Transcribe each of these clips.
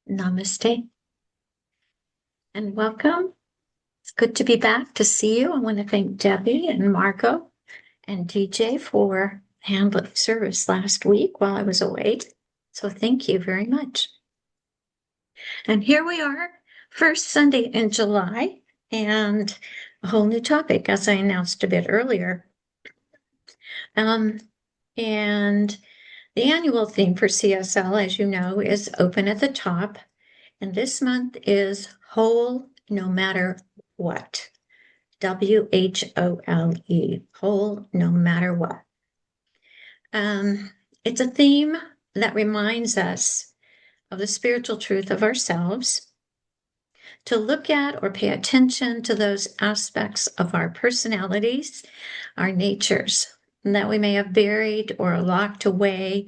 Namaste and welcome. It's good to be back to see you. I want to thank Debbie and Marco and DJ for handling service last week while I was away. So thank you very much. And here we are, first Sunday in July, and a whole new topic, as I announced a bit earlier. And the annual theme for CSL, as you know, is open at the top. And this month is whole no matter what. WHOLE, whole no matter what. It's a theme that reminds us of the spiritual truth of ourselves, to look at or pay attention to those aspects of our personalities, our natures, that we may have buried or locked away,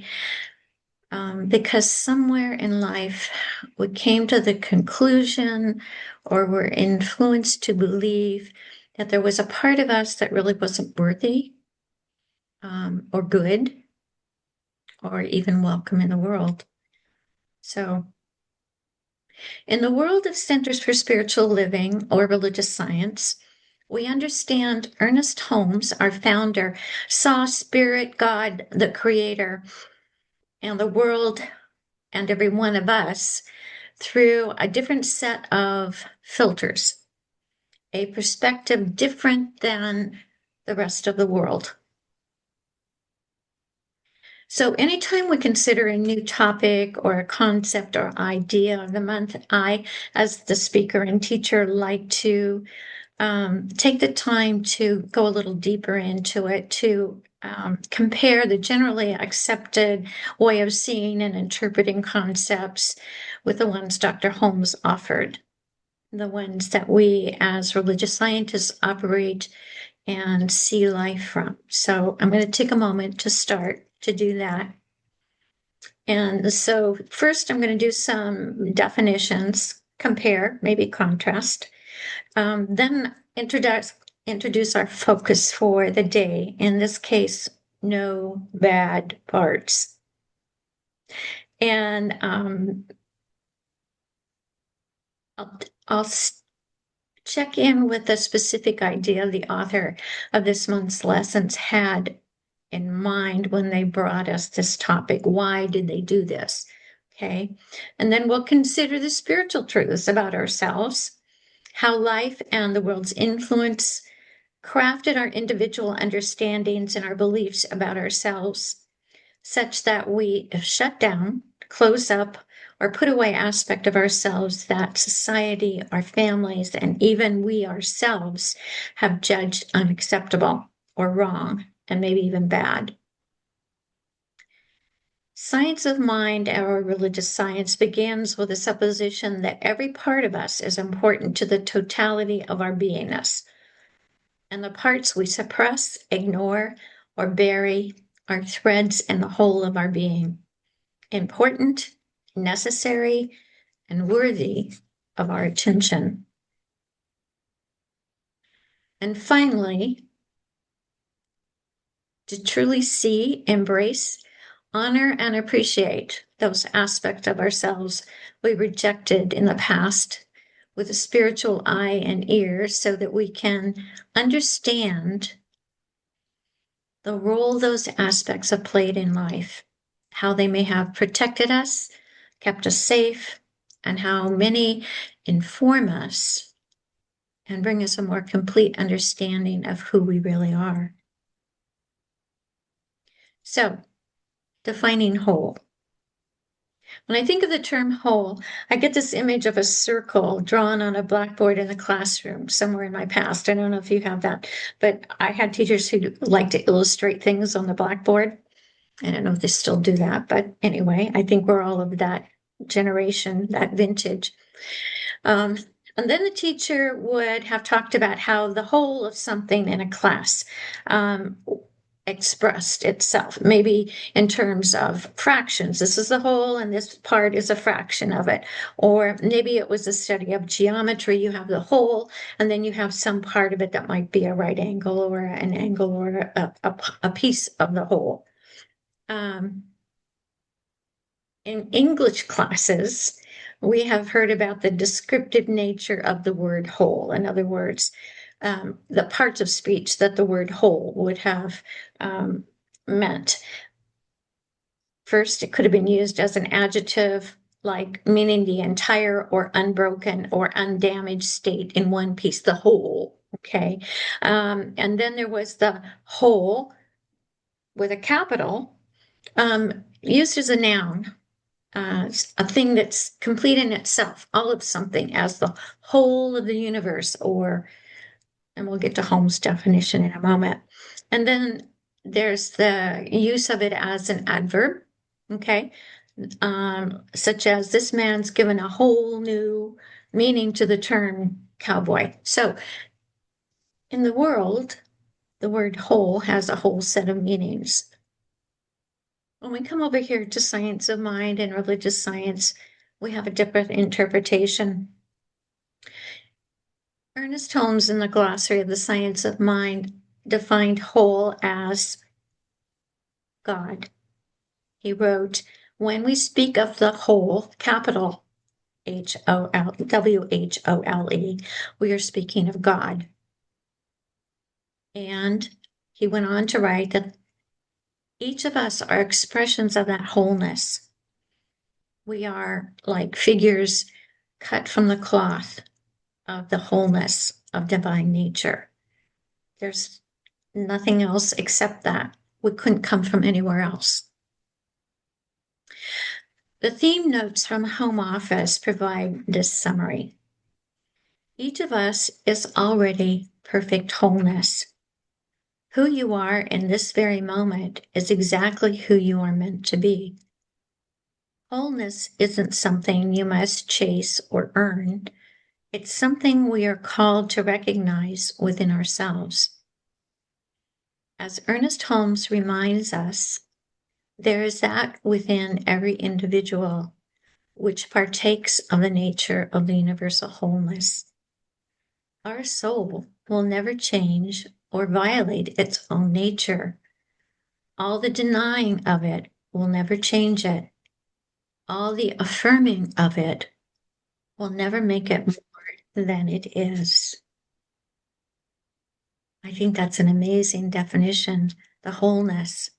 because somewhere in life we came to the conclusion or were influenced to believe that there was a part of us that really wasn't worthy, or good, or even welcome in the world. So in the world of Centers for Spiritual Living or religious science, we understand Ernest Holmes, our founder, saw Spirit, God, the Creator, and the world and every one of us through a different set of filters, a perspective different than the rest of the world. So anytime we consider a new topic or a concept or idea of the month, I, as the speaker and teacher, like to take the time to go a little deeper into it, to compare the generally accepted way of seeing and interpreting concepts with the ones Dr. Holmes offered, the ones that we as religious scientists operate and see life from. So I'm going to take a moment to start to do that. And so first I'm going to do some definitions, compare, maybe contrast. Then introduce our focus for the day. In this case, no bad parts. And I'll check in with the specific idea the author of this month's lessons had in mind when they brought us this topic. Why did they do this? Okay. And then we'll consider the spiritual truths about ourselves, how life and the world's influence crafted our individual understandings and our beliefs about ourselves, such that we shut down, close up, or put away aspect of ourselves that society, our families, and even we ourselves have judged unacceptable or wrong, and maybe even bad. Science of mind, our religious science, begins with the supposition that every part of us is important to the totality of our beingness. And the parts we suppress, ignore, or bury are threads in the whole of our being, important, necessary, and worthy of our attention. And finally, to truly see, embrace, honor, and appreciate those aspects of ourselves we rejected in the past with a spiritual eye and ear, so that we can understand the role those aspects have played in life, how they may have protected us, kept us safe, and how many inform us and bring us a more complete understanding of who we really are. So, defining whole. When I think of the term whole, I get this image of a circle drawn on a blackboard in the classroom somewhere in my past. I don't know if you have that, but I had teachers who liked to illustrate things on the blackboard. I don't know if they still do that, but anyway, I think we're all of that generation, that vintage. And then the teacher would have talked about how the whole of something in a class expressed itself, maybe in terms of fractions. This is the whole and this part is a fraction of it. Or maybe it was a study of geometry. You have the whole and then you have some part of it that might be a right angle or an angle or a piece of the whole. In English classes, we have heard about the descriptive nature of the word whole. In other words, the parts of speech that the word whole would have meant. First, it could have been used as an adjective, like meaning the entire or unbroken or undamaged state in one piece, the whole. Okay. And then there was the whole with a capital, used as a noun, a thing that's complete in itself, all of something as the whole of the universe, and we'll get to Holmes' definition in a moment. And then there's the use of it as an adverb, okay? Such as this man's given a whole new meaning to the term cowboy. So in the world, the word whole has a whole set of meanings. When we come over here to science of mind and religious science, we have a different interpretation. Ernest Holmes, in the glossary of the science of mind, defined whole as God. He wrote, when we speak of the whole, capital WHOLE, we are speaking of God. And he went on to write that each of us are expressions of that wholeness. We are like figures cut from the cloth of the wholeness of divine nature. There's nothing else except that. We couldn't come from anywhere else. The theme notes from Home Office provide this summary. Each of us is already perfect wholeness. Who you are in this very moment is exactly who you are meant to be. Wholeness isn't something you must chase or earn. It's something we are called to recognize within ourselves. As Ernest Holmes reminds us, there is that within every individual which partakes of the nature of the universal wholeness. Our soul will never change or violate its own nature. All the denying of it will never change it. All the affirming of it will never make it more than it is. I think that's an amazing definition, the wholeness.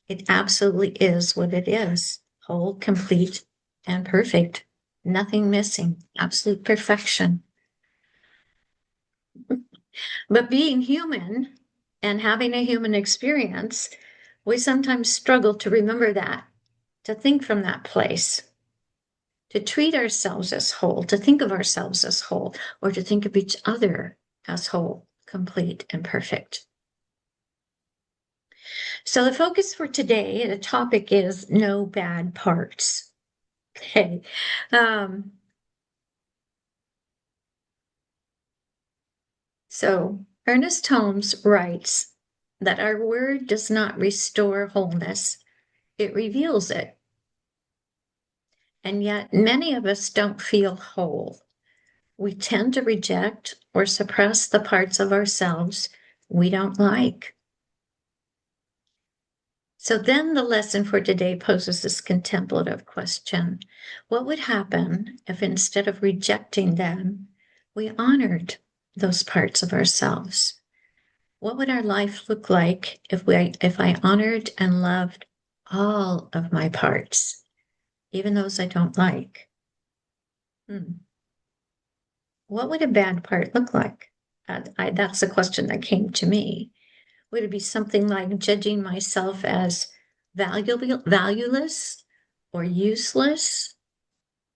It absolutely is what it is, whole, complete, and perfect. Nothing missing, absolute perfection. But being human and having a human experience, we sometimes struggle to remember that, to think from that place, to treat ourselves as whole, to think of ourselves as whole, or to think of each other as whole, complete, and perfect. So the focus for today, the topic is no bad parts. Okay. So Ernest Holmes writes that our word does not restore wholeness, it reveals it. And yet many of us don't feel whole. We tend to reject or suppress the parts of ourselves we don't like. So then the lesson for today poses this contemplative question. What would happen if instead of rejecting them, we honored those parts of ourselves? What would our life look like if I honored and loved all of my parts, even those I don't like? What would a bad part look like? That's the question that came to me. Would it be something like judging myself as valueless or useless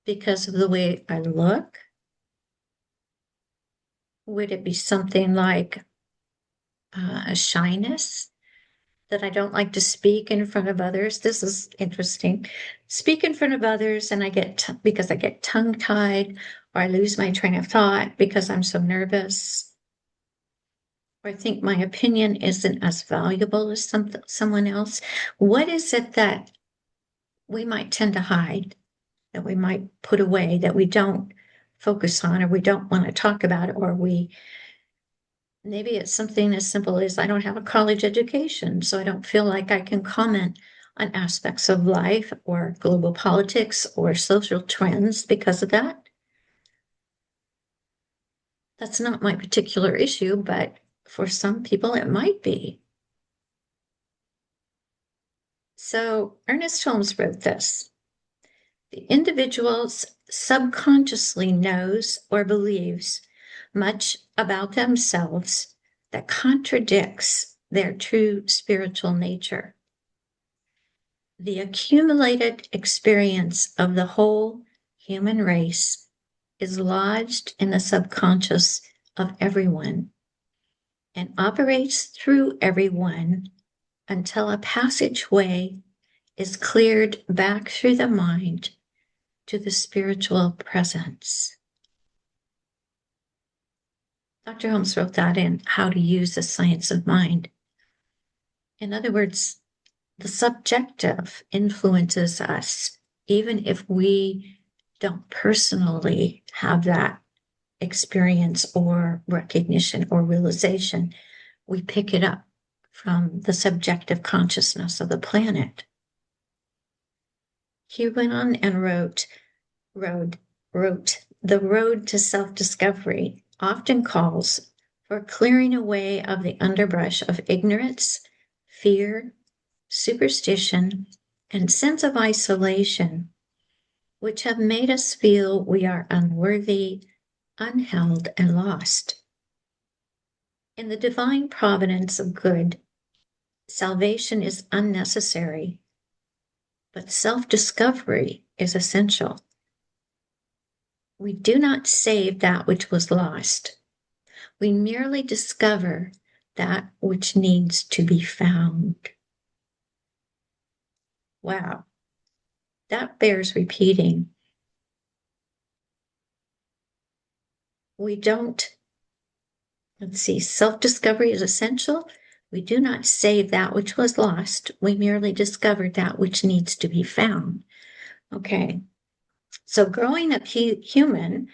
because of the way I look? Would it be something like a shyness, that I don't like to speak in front of others? This is interesting. Speak in front of others and because I get tongue-tied, or I lose my train of thought because I'm so nervous, or I think my opinion isn't as valuable as someone else. What is it that we might tend to hide, that we might put away, that we don't focus on, or we don't want to talk about, or maybe it's something as simple as I don't have a college education, so I don't feel like I can comment on aspects of life or global politics or social trends because of that. That's not my particular issue, but for some people it might be. So Ernest Holmes wrote this: the individual subconsciously knows or believes much about themselves that contradicts their true spiritual nature. The accumulated experience of the whole human race is lodged in the subconscious of everyone and operates through everyone until a passageway is cleared back through the mind to the spiritual presence. Dr. Holmes wrote that in How to Use the Science of Mind. In other words, the subjective influences us, even if we don't personally have that experience or recognition or realization. We pick it up from the subjective consciousness of the planet. He went on and wrote, the road to self-discovery often calls for clearing away of the underbrush of ignorance, fear, superstition, and sense of isolation, which have made us feel we are unworthy, unheld, and lost. In the divine providence of good, salvation is unnecessary, but self-discovery is essential. We do not save that which was lost. We merely discover that which needs to be found. Wow, that bears repeating. We don't, self-discovery is essential. We do not save that which was lost. We merely discover that which needs to be found. Okay, so growing up human,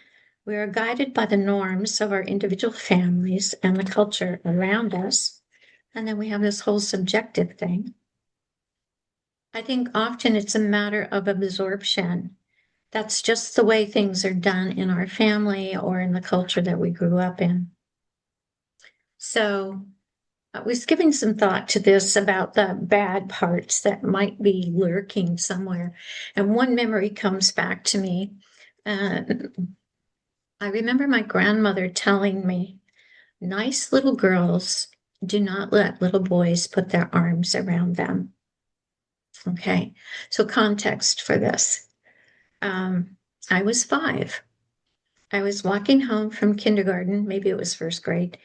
we are guided by the norms of our individual families and the culture around us. And then we have this whole subjective thing. I think often it's a matter of absorption. That's just the way things are done in our family or in the culture that we grew up in. So I was giving some thought to this about the bad parts that might be lurking somewhere. And one memory comes back to me. I remember my grandmother telling me, nice little girls do not let little boys put their arms around them. Okay, so context for this. I was 5. I was walking home from kindergarten, maybe it was first grade,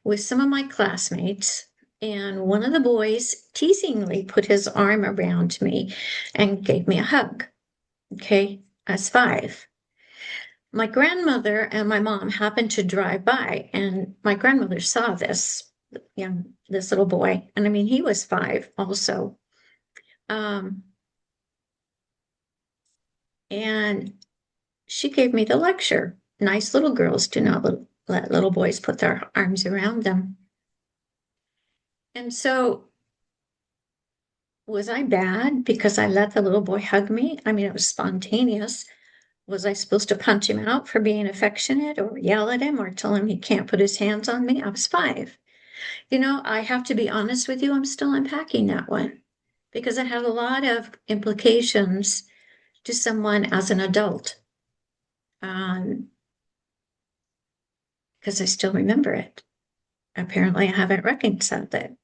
with some of my classmates, and one of the boys teasingly put his arm around me and gave me a hug. Okay, I was 5. My grandmother and my mom happened to drive by, and my grandmother saw this little boy, and I mean, he was 5 also. And she gave me the lecture. Nice little girls do not let little boys put their arms around them. And so, was I bad because I let the little boy hug me? I mean, it was spontaneous. Was I supposed to punch him out for being affectionate or yell at him or tell him he can't put his hands on me? I was 5. I have to be honest with you, I'm still unpacking that one because it had a lot of implications to someone as an adult. Because I still remember it. Apparently, I haven't reconciled it.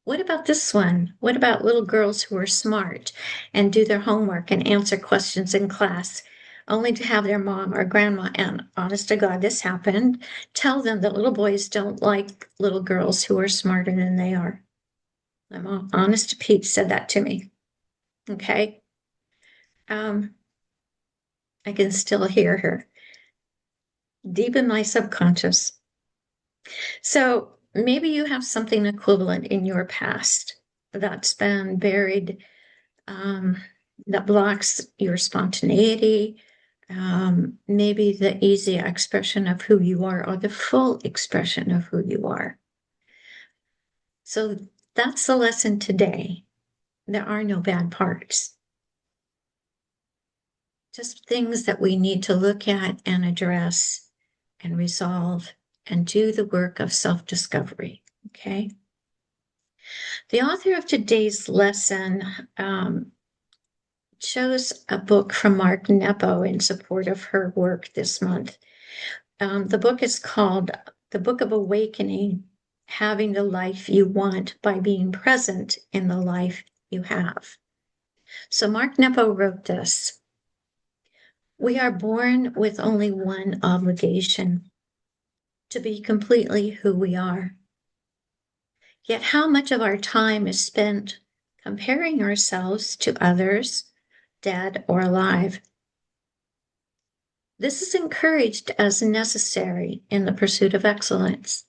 What about this one? What about little girls who are smart and do their homework and answer questions in class, only to have their mom or grandma, and honest to God, this happened, tell them that little boys don't like little girls who are smarter than they are? My mom, honest to Pete, said that to me. Okay. I can still hear her deep in my subconscious. So maybe you have something equivalent in your past that's been buried, that blocks your spontaneity, maybe the easy expression of who you are or the full expression of who you are. So That's the lesson today. There are no bad parts. Just things that we need to look at and address and resolve and do the work of self-discovery, okay? The author of today's lesson chose a book from Mark Nepo in support of her work this month. The book is called The Book of Awakening, Having the Life You Want by Being Present in the Life You Have. So Mark Nepo wrote this: we are born with only one obligation, to be completely who we are. Yet how much of our time is spent comparing ourselves to others, dead or alive? This is encouraged as necessary in the pursuit of excellence.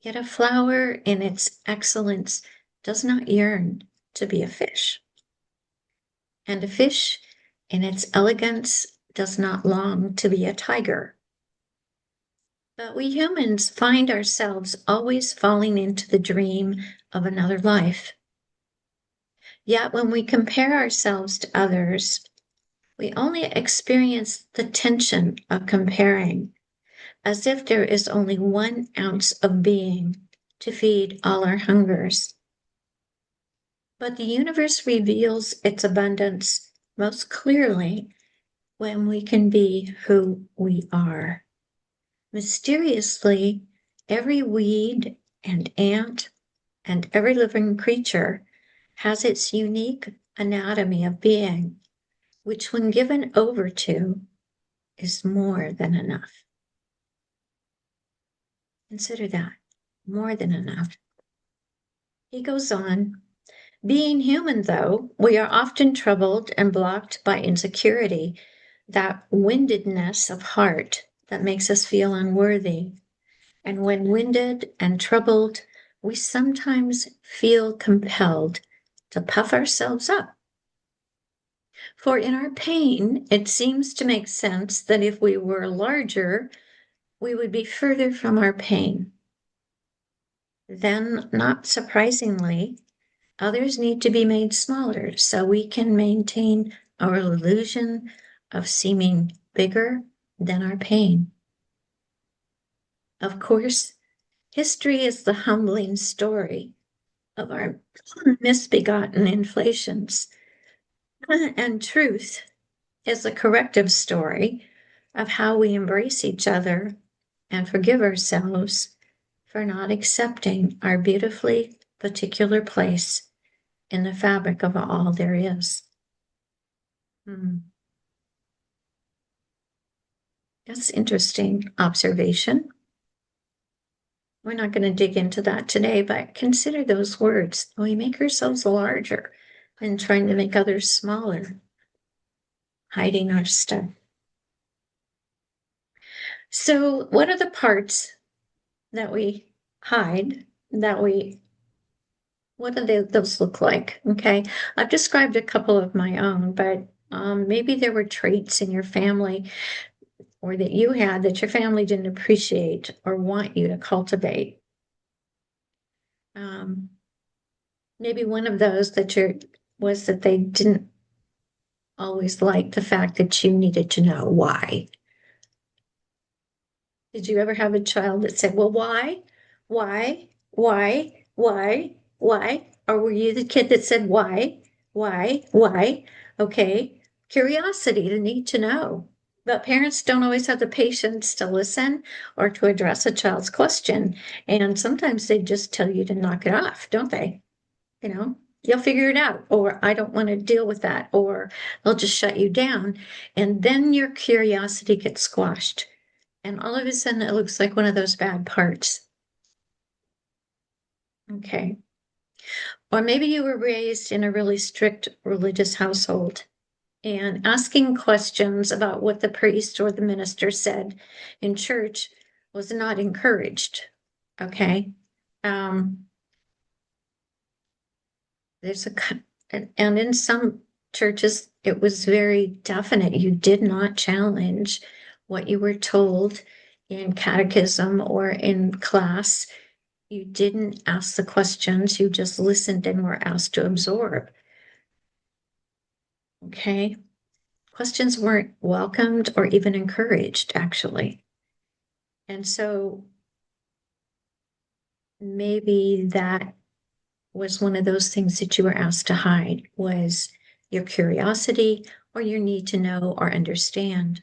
Yet a flower in its excellence does not yearn to be a fish. And a fish in its elegance does not long to be a tiger. But we humans find ourselves always falling into the dream of another life. Yet when we compare ourselves to others, we only experience the tension of comparing, as if there is only 1 ounce of being to feed all our hungers. But the universe reveals its abundance most clearly when we can be who we are. Mysteriously, every weed and ant and every living creature has its unique anatomy of being, which when given over to is more than enough. Consider that, more than enough. He goes on, being human though, we are often troubled and blocked by insecurity, that windedness of heart that makes us feel unworthy. And when winded and troubled, we sometimes feel compelled to puff ourselves up. For in our pain, it seems to make sense that if we were larger, we would be further from our pain. Then, not surprisingly, others need to be made smaller so we can maintain our illusion of seeming bigger than our pain. Of course, history is the humbling story of our misbegotten inflations, and truth is the corrective story of how we embrace each other and forgive ourselves for not accepting our beautifully particular place in the fabric of all there is. That's interesting observation. We're not going to dig into that today, but consider those words. We make ourselves larger and trying to make others smaller, hiding our stuff. So what are the parts that we hide, what do those look like? Okay, I've described a couple of my own, but maybe there were traits in your family or that you had that your family didn't appreciate or want you to cultivate. Maybe one of those was that they didn't always like the fact that you needed to know why. Did you ever have a child that said, well, why? Or were you the kid that said, why? Okay. Curiosity, the need to know. But parents don't always have the patience to listen or to address a child's question. And sometimes they just tell you to knock it off, don't they? You'll figure it out, or I don't want to deal with that, or they'll just shut you down. And then your curiosity gets squashed. And all of a sudden it looks like one of those bad parts. Okay. Or maybe you were raised in a really strict religious household and asking questions about what the priest or the minister said in church was not encouraged. Okay. And in some churches, it was very definite. You did not challenge what you were told in catechism or in class. You didn't ask the questions, you just listened and were asked to absorb. Okay? Questions weren't welcomed or even encouraged, actually. And so maybe that was one of those things that you were asked to hide, was your curiosity or your need to know or understand.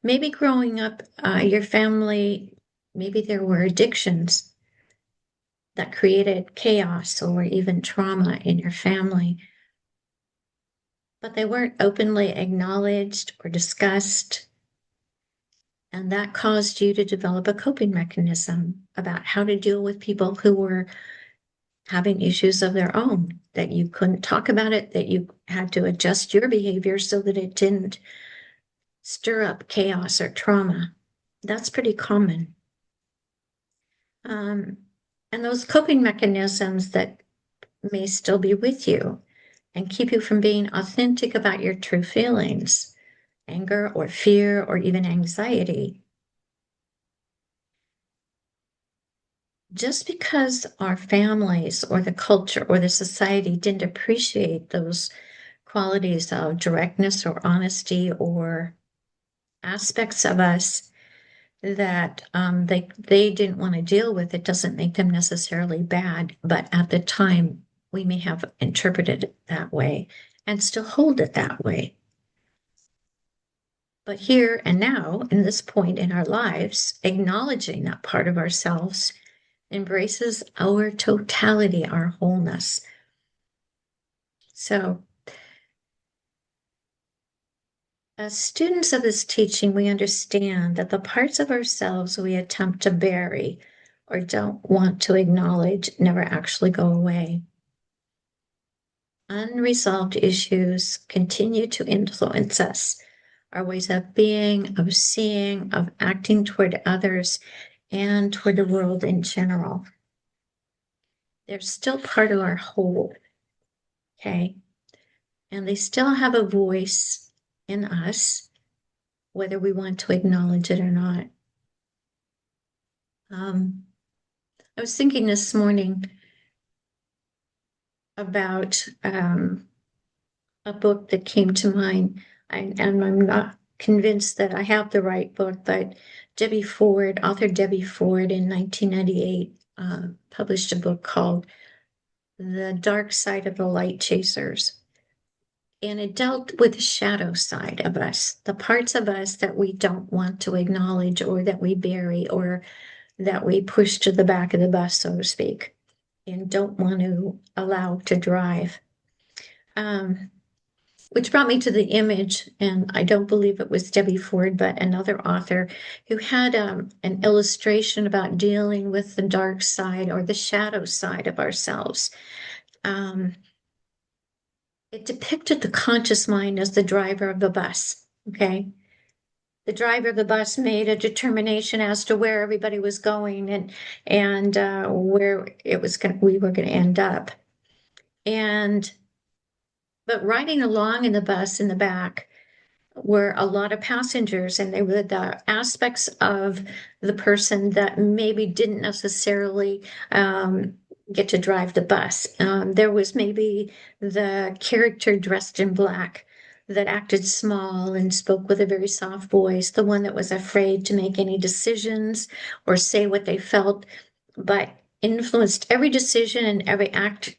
Maybe growing up, your family, maybe there were addictions that created chaos or even trauma in your family, but they weren't openly acknowledged or discussed. And that caused you to develop a coping mechanism about how to deal with people who were having issues of their own, that you couldn't talk about it, that you had to adjust your behavior so that it didn't stir up chaos or trauma. That's pretty common. And those coping mechanisms that may still be with you and keep you from being authentic about your true feelings, anger or fear or even anxiety. Just because our families or the culture or the society didn't appreciate those qualities of directness or honesty or aspects of us that they didn't want to deal with, it doesn't make them necessarily bad. But at the time, we may have interpreted it that way and still hold it that way. But here and now, in this point in our lives, acknowledging that part of ourselves embraces our totality, our wholeness. So, as students of this teaching, we understand that the parts of ourselves we attempt to bury or don't want to acknowledge never actually go away. Unresolved issues continue to influence us, our ways of being, of seeing, of acting toward others, and toward the world in general. They're still part of our whole, okay? And they still have a voice in us, whether we want to acknowledge it or not. I was thinking this morning about a book that came to mind, and I'm not convinced that I have the right book, but author Debbie Ford in 1998 published a book called The Dark Side of the Light Chasers. And it dealt with the shadow side of us, the parts of us that we don't want to acknowledge or that we bury or that we push to the back of the bus, so to speak, and don't want to allow to drive. Which brought me to the image, and I don't believe it was Debbie Ford, but another author who had an illustration about dealing with the dark side or the shadow side of ourselves. It depicted the conscious mind as the driver of the bus, okay? The driver of the bus made a determination as to where everybody was going and where we were going to end up. But riding along in the bus in the back were a lot of passengers, and they were the aspects of the person that maybe didn't necessarily get to drive the bus. There was maybe the character dressed in black that acted small and spoke with a very soft voice, the one that was afraid to make any decisions or say what they felt, but influenced every decision and every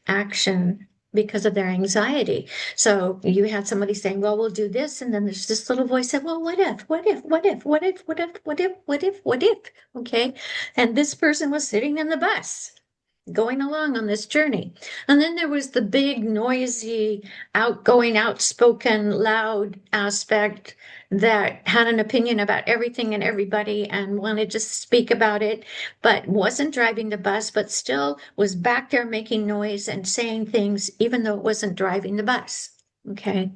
action because of their anxiety. So you had somebody saying, well, we'll do this. And then there's this little voice said, well, what if, what if, what if, what if, what if, what if, what if, what if, okay? And this person was sitting in the bus going along on this journey. And then there was the big, noisy, outgoing, outspoken, loud aspect that had an opinion about everything and everybody and wanted to speak about it, but wasn't driving the bus, but still was back there making noise and saying things, even though it wasn't driving the bus. Okay.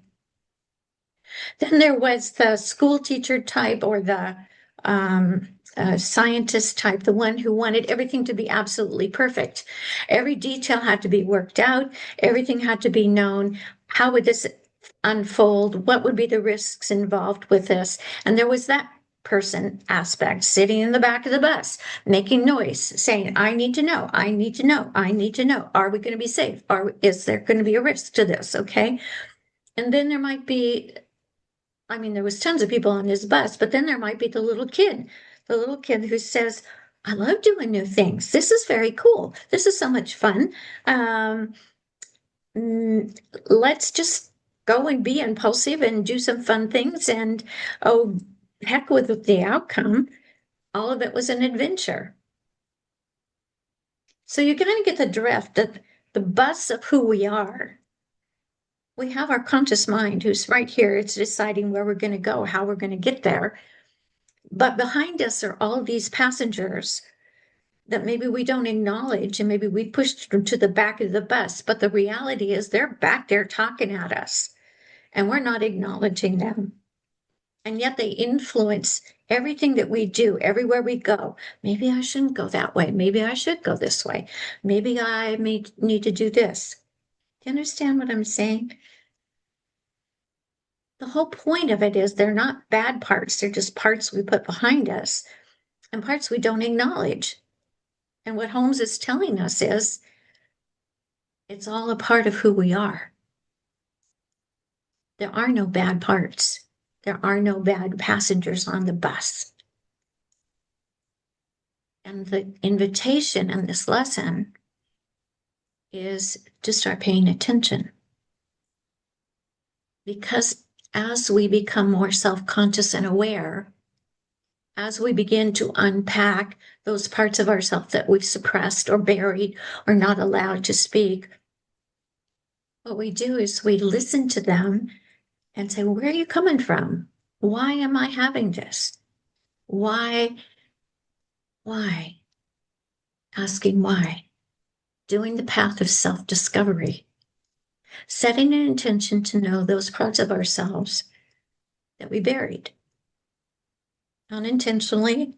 Then there was the school teacher type or the scientist type, the one who wanted everything to be absolutely perfect. Every detail had to be worked out. Everything had to be known. How would this unfold? What would be the risks involved with this? And there was that person aspect, sitting in the back of the bus, making noise, saying, I need to know, I need to know, I need to know. Are we going to be safe? Is there going to be a risk to this? Okay. And then there might be, I mean, there was tons of people on his bus, but then there might be the little kid who says, I love doing new things. This is very cool. This is so much fun. Um, let's just go and be impulsive and do some fun things. And oh, heck with the outcome. All of it was an adventure. So you kind of get the drift that the bus of who we are. We have our conscious mind who's right here. It's deciding where we're going to go, how we're going to get there. But behind us are all these passengers that maybe we don't acknowledge, and maybe we pushed them to the back of the bus. But the reality is they're back there talking at us, and we're not acknowledging them. And yet they influence everything that we do, everywhere we go. Maybe I shouldn't go that way. Maybe I should go this way. Maybe I may need to do this. Do you understand what I'm saying? The whole point of it is they're not bad parts. They're just parts we put behind us and parts we don't acknowledge. And what Holmes is telling us is it's all a part of who we are. There are no bad parts. There are no bad passengers on the bus. And the invitation in this lesson is to start paying attention. Because as we become more self-conscious and aware, as we begin to unpack those parts of ourselves that we've suppressed or buried or not allowed to speak, what we do is we listen to them and say, where are you coming from? Why am I having this? Why? Asking why. Doing the path of self-discovery. Setting an intention to know those parts of ourselves that we buried. Unintentionally,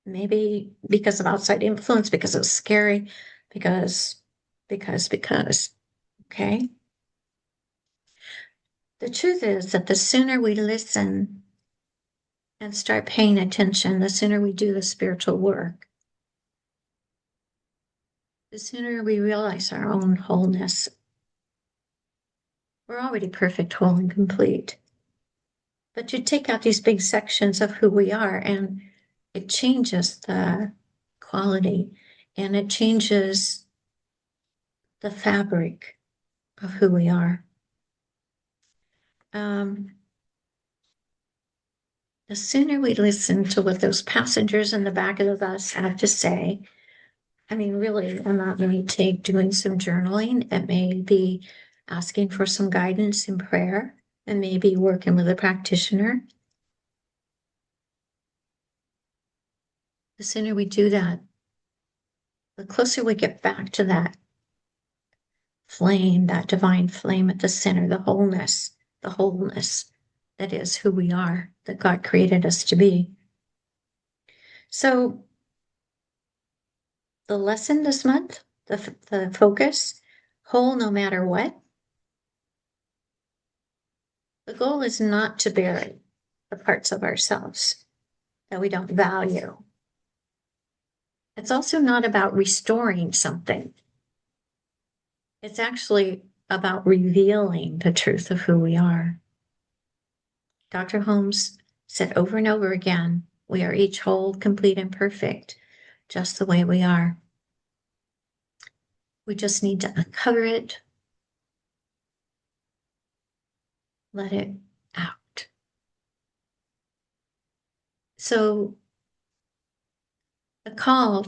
maybe because of outside influence, because it was scary, because, okay? The truth is that the sooner we listen and start paying attention, the sooner we do the spiritual work, the sooner we realize our own wholeness. We're already perfect, whole, and complete. But you take out these big sections of who we are, and it changes the quality, and it changes the fabric of who we are. The sooner we listen to what those passengers in the back of the bus have to say, I mean, really, and that may take doing some journaling. It may be asking for some guidance in prayer. It may be working with a practitioner. The sooner we do that, the closer we get back to that flame, that divine flame at the center, the wholeness that is who we are, that God created us to be. So the lesson this month, the focus, whole no matter what. The goal is not to bury the parts of ourselves that we don't value. It's also not about restoring something. It's actually about revealing the truth of who we are. Dr. Holmes said over and over again, we are each whole, complete, and perfect, just the way we are. We just need to uncover it, let it out. So the call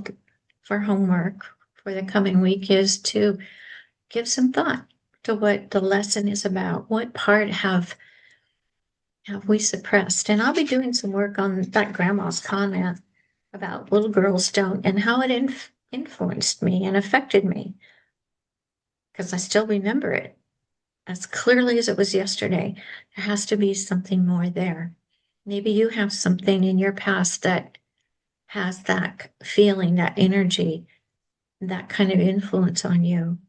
for homework for the coming week is to give some thought to what the lesson is about. What part have we suppressed? And I'll be doing some work on that grandma's comment about little girls don't, and how it influenced me and affected me, because I still remember it as clearly as it was yesterday. There has to be something more there. Maybe you have something in your past that has that feeling, that energy, that kind of influence on you.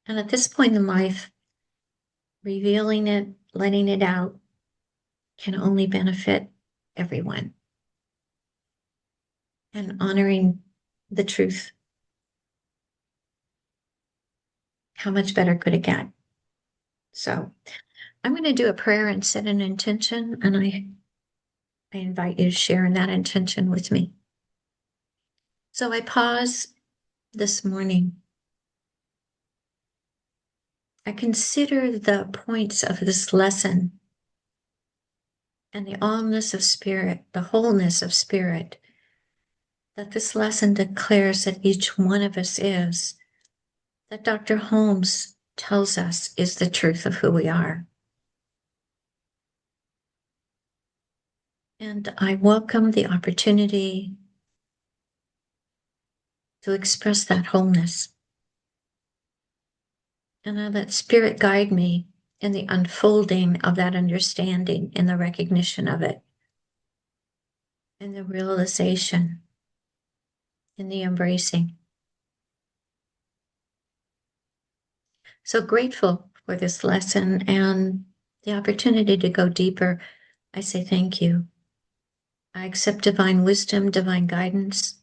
And at this point in life, revealing it, letting it out, can only benefit everyone. And honoring the truth. How much better could it get? So I'm going to do a prayer and set an intention, and I invite you to share in that intention with me. So I pause this morning. I consider the points of this lesson and the allness of spirit, the wholeness of spirit, that this lesson declares that each one of us is, that Dr. Holmes tells us is the truth of who we are. And I welcome the opportunity to express that wholeness. And I let spirit guide me in the unfolding of that understanding, in the recognition of it, in the realization, in the embracing. So grateful for this lesson and the opportunity to go deeper. I say thank you. I accept divine wisdom, divine guidance.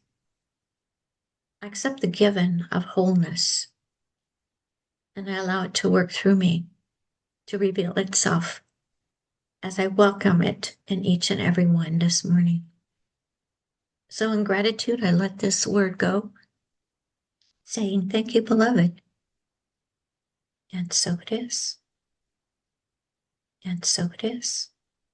I accept the given of wholeness, and I allow it to work through me, to reveal itself as I welcome it in each and every one this morning. So in gratitude, I let this word go, saying, thank you, beloved. And so it is. And so it is.